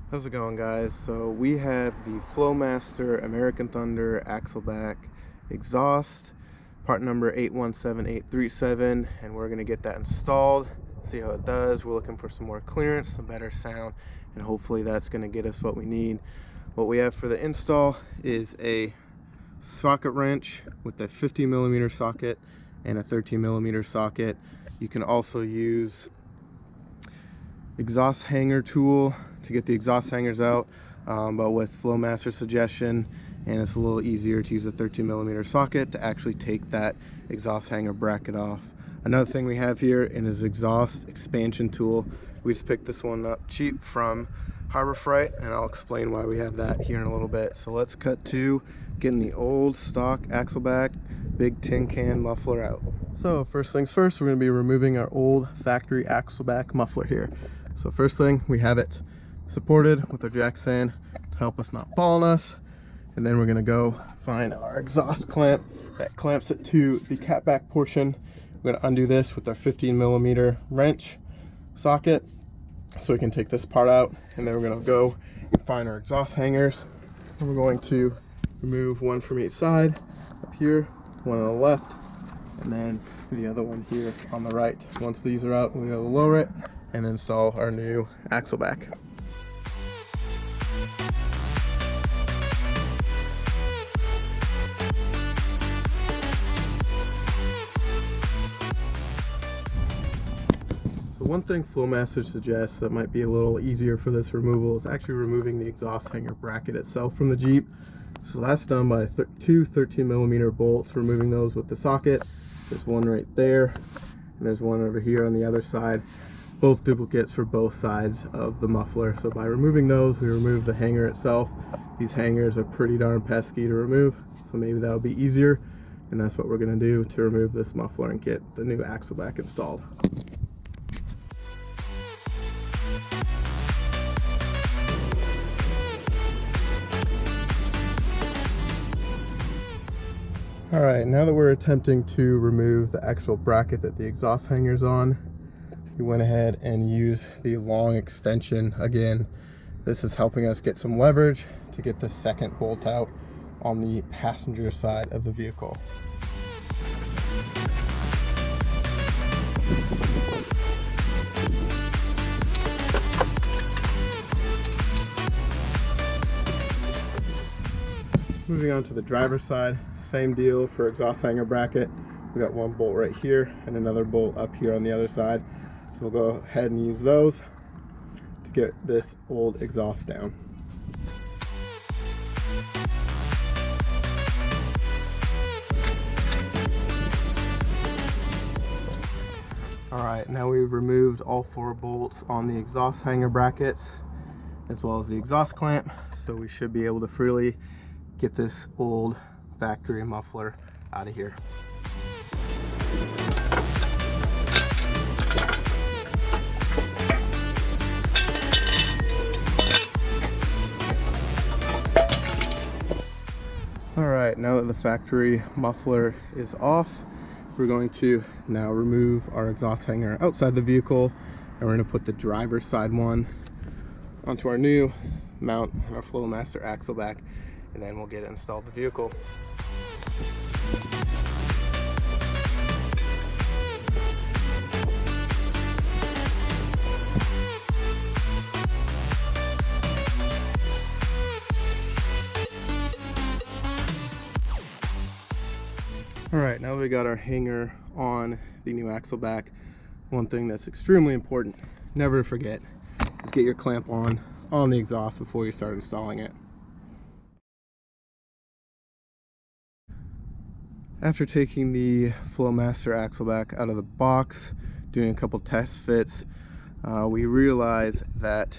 How's it going, guys? So we have the Flowmaster American Thunder axleback exhaust, part number 817837, and we're going to get that installed, see how it does. We're looking for some more clearance, some better sound, and hopefully that's going to get us what we need. What we have for the install is a socket wrench with a 50mm socket and a 13mm socket. You can also use exhaust hanger tool to get the exhaust hangers out, but with Flowmaster's suggestion, and it's a little easier to use a 13mm socket to actually take that exhaust hanger bracket off. Another thing we have here is exhaust expansion tool. We just picked this one up cheap from Harbor Freight, and I'll explain why we have that here in a little bit. So let's cut to getting the old stock axleback big tin can muffler out. So first things first, we're going to be removing our old factory axleback muffler here. So first thing, we have it supported with our jack stand to help us not fall on us, and then we're going to go find our exhaust clamp that clamps it to the catback portion. We're going to undo this with our 15mm wrench socket so we can take this part out, and then we're going to go and find our exhaust hangers, and we're going to remove one from each side, up here, one on the left, and then the other one here on the right. Once these are out, we're going to lower it and install our new axleback. So one thing Flowmaster suggests that might be a little easier for this removal is actually removing the exhaust hanger bracket itself from the Jeep. So that's done by two 13mm bolts, removing those with the socket. There's one right there, and there's one over here on the other side. Both duplicates for both sides of the muffler. So by removing those, we remove the hanger itself. These hangers are pretty darn pesky to remove, so maybe that'll be easier, and that's what we're going to do to remove this muffler and get the new axleback installed. Alright, now that we're attempting to remove the actual bracket that the exhaust hanger's on, we went ahead and used the long extension again. This is helping us get some leverage to get the second bolt out on the passenger side of the vehicle. Moving on to the driver's side, same deal for exhaust hanger bracket. We got one bolt right here and another bolt up here on the other side. So we'll go ahead and use those to get this old exhaust down. Alright, now we've removed all 4 bolts on the exhaust hanger brackets as well as the exhaust clamp, so we should be able to freely get this old factory muffler out of here. Alright, now that the factory muffler is off, we're going to now remove our exhaust hanger outside the vehicle, and we're going to put the driver's side one onto our new mount, our Flowmaster axleback, and then we'll get it installed in the vehicle. Alright, now that we got our hanger on the new axleback, one thing that's extremely important, never to forget, is get your clamp on the exhaust before you start installing it. After taking the Flowmaster axleback out of the box, doing a couple test fits, we realized that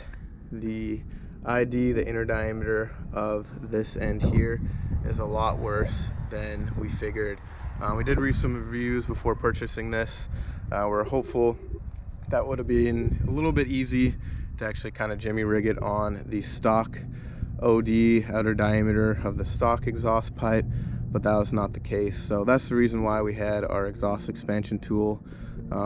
the inner diameter of this end here is a lot worse than we figured. We did read some reviews before purchasing this. We're hopeful that would have been a little bit easy to actually kind of jimmy rig it on the stock OD outer diameter of the stock exhaust pipe, but that was not the case. So that's the reason why we had our exhaust expansion tool.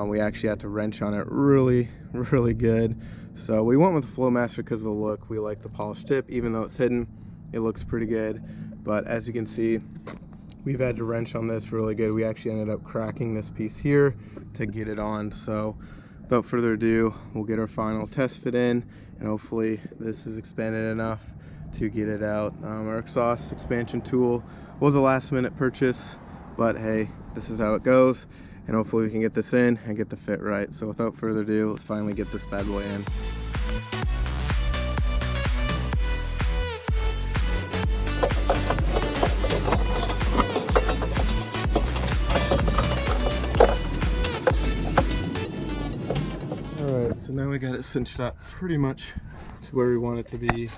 We actually had to wrench on it really good So we went with the Flowmaster because of the look. We like the polished tip, even though it's hidden, it looks pretty good. But as you can see, we've had to wrench on this really good. We actually ended up cracking this piece here to get it on. So without further ado, we'll get our final test fit in, and hopefully this is expanded enough to get it out. Our exhaust expansion tool was a last minute purchase, but hey, this is how it goes, and hopefully we can get this in and get the fit right. So without further ado, let's finally get this bad boy in. Alright, so now we got it cinched up pretty much to where we want it to be.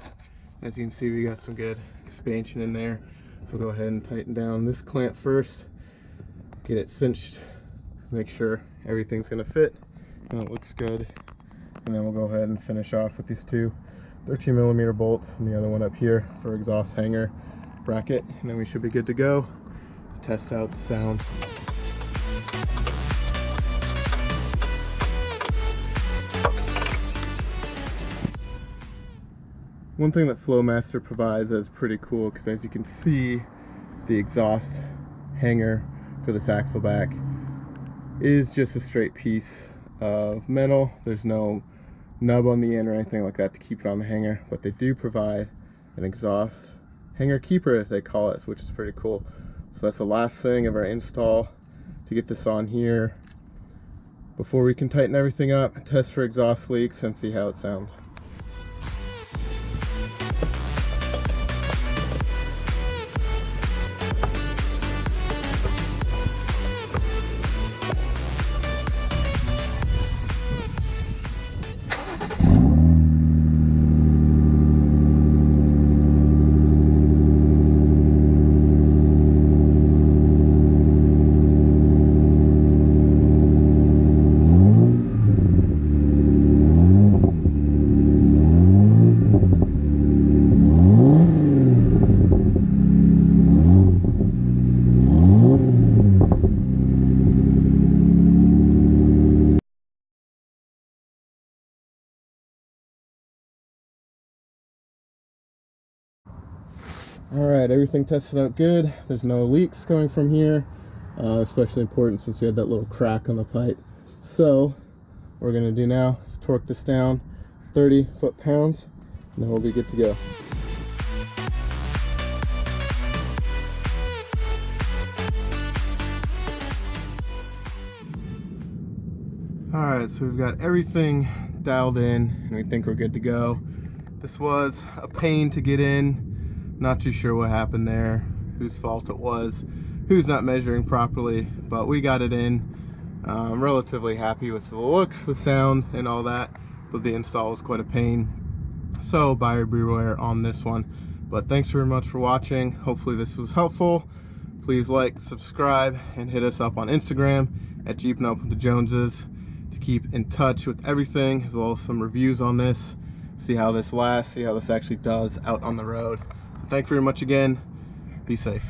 As you can see, we got some good expansion in there. So we'll go ahead and tighten down this clamp first, get it cinched, make sure everything's going to fit and it looks good. And then we'll go ahead and finish off with these two 13mm bolts and the other one up here for exhaust hanger bracket. And then we should be good to go to test out the sound. One thing that Flowmaster provides that is pretty cool, because as you can see, the exhaust hanger for this axle back is just a straight piece of metal. There's no nub on the end or anything like that to keep it on the hanger, but they do provide an exhaust hanger keeper, if they call it, which is pretty cool. So that's the last thing of our install to get this on here before we can tighten everything up, test for exhaust leaks, and see how it sounds. Alright, everything tested out good. There's no leaks coming from here, especially important since we had that little crack on the pipe. So what we're going to do now is torque this down 30 foot-pounds, and then we'll be good to go. Alright, so we've got everything dialed in and we think we're good to go. This was a pain to get in. Not too sure what happened there, whose fault it was, who's not measuring properly, but we got it in. I'm relatively happy with the looks, the sound, and all that, but the install was quite a pain. So buyer beware on this one. But thanks very much for watching. Hopefully this was helpful. Please like, subscribe, and hit us up on Instagram at Jeeping Up with the Joneses to keep in touch with everything, as well as some reviews on this. See how this lasts, see how this actually does out on the road. Thanks very much again. Be safe.